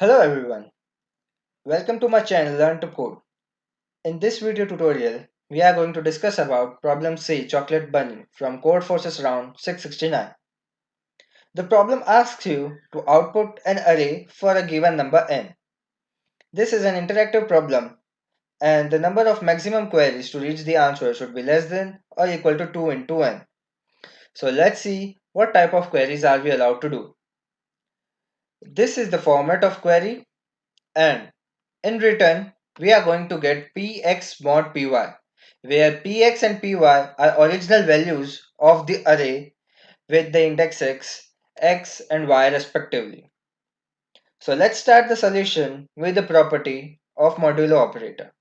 Hello everyone, welcome to my channel Learn to Code. In this video tutorial, we are going to discuss about problem C chocolate bunny from Codeforces Round 669. The problem asks you to output an array for a given number n. This is an interactive problem and the number of maximum queries to reach the answer should be less than or equal to 2 into n. So let's see what type of queries are we allowed to do. This is the format of query and in return, we are going to get px mod py, where px and py are original values of the array with the index x and y respectively. So let's start the solution with the property of modulo operator.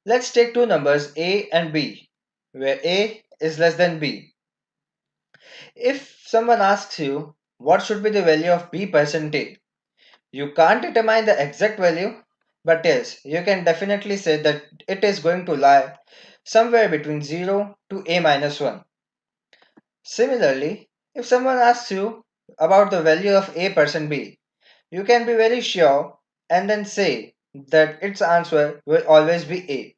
Let's take two numbers a and b, where a is less than b. If someone asks you what should be the value of b percent a, you can't determine the exact value, but yes, you can definitely say that it is going to lie somewhere between 0 to a minus 1. Similarly, if someone asks you about the value of a percent b, you can be very sure and then say that its answer will always be a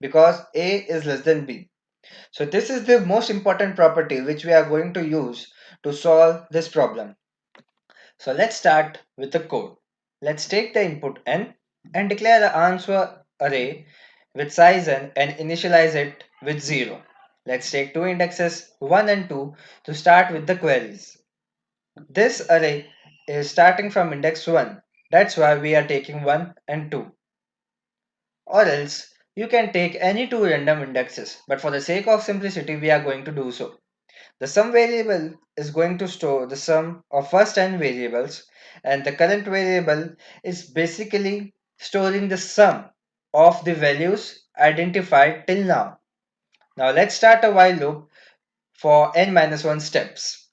because a is less than b. So this is the most important property which we are going to use to solve this problem. So let's start with the code. Let's take the input n and declare the answer array with size n and initialize it with 0. Let's take two indexes 1 and 2 to start with the queries. This array is starting from index 1. That's why we are taking 1 and 2. Or else you can take any two random indexes, but for the sake of simplicity we are going to do so. The sum variable is going to store the sum of first n variables, and the current variable is basically storing the sum of the values identified till now. Now let's start a while loop for n minus 1 steps.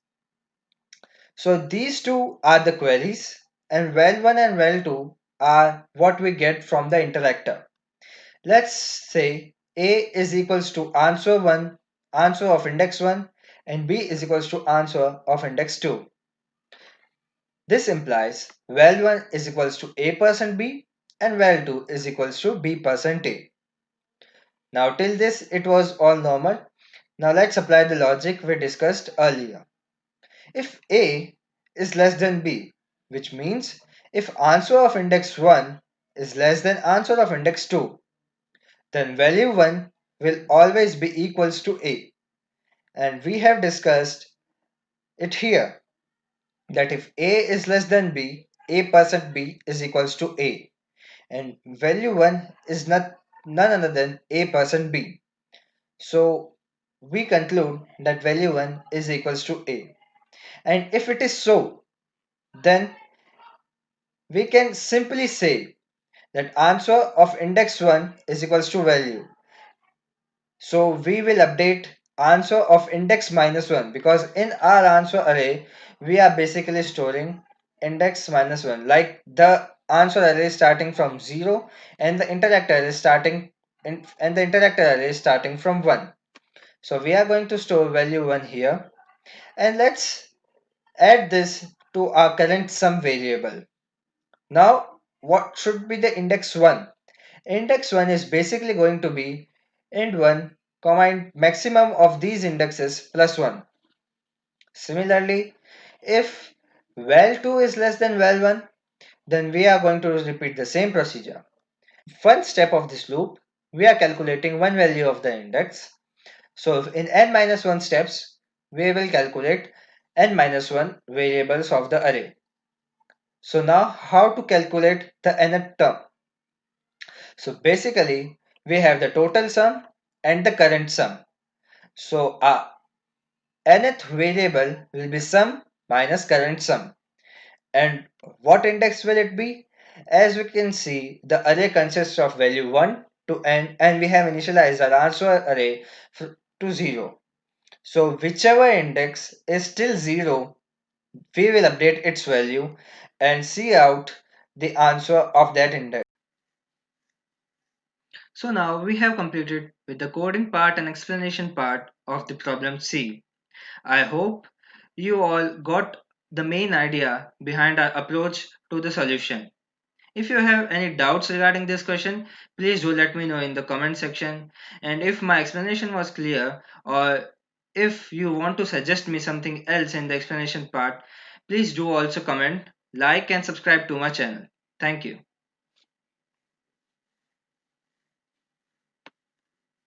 So these two are the queries, and val1 and val2 are what we get from the interactor. Let's say A is equals to answer 1, answer of index 1, and B is equals to answer of index 2. This implies val1 is equals to A percent B and val2 is equals to B percent A. Now till this it was all normal. Now let's apply the logic we discussed earlier. If A is less than B, which means if answer of index 1 is less than answer of index 2, then value 1 will always be equals to A. And we have discussed it here that if A is less than B, A percent B is equals to A. And value 1 is none other than A percent B. So we conclude that value 1 is equals to A. And if it is so, then we can simply say that answer of index 1 is equals to value. So we will update answer of index minus 1 because in our answer array we are basically storing index minus 1, like the answer array starting from 0 and the interactor is starting from 1. So we are going to store value 1 here, and let's add this to our current sum variable. Now what should be the index 1? Index 1 is basically going to be int1, comma maximum of these indexes plus 1. Similarly, if val2 is less than val1, then we are going to repeat the same procedure. First step of this loop, we are calculating one value of the index. So in n minus 1 steps, we will calculate n minus 1 variables of the array. So now how to calculate the nth term? So basically, we have the total sum and the current sum. So our nth variable will be sum minus current sum. And what index will it be? As we can see, the array consists of value 1 to n, and we have initialized our answer array to 0. So whichever index is still 0, we will update its value and see out the answer of that index. So now we have completed with the coding part and explanation part of the problem C. I hope you all got the main idea behind our approach to the solution. If you have any doubts regarding this question, please do let me know in the comment section. And if my explanation was clear, or if you want to suggest me something else in the explanation part, please do also comment, like, and subscribe to my channel. Thank you.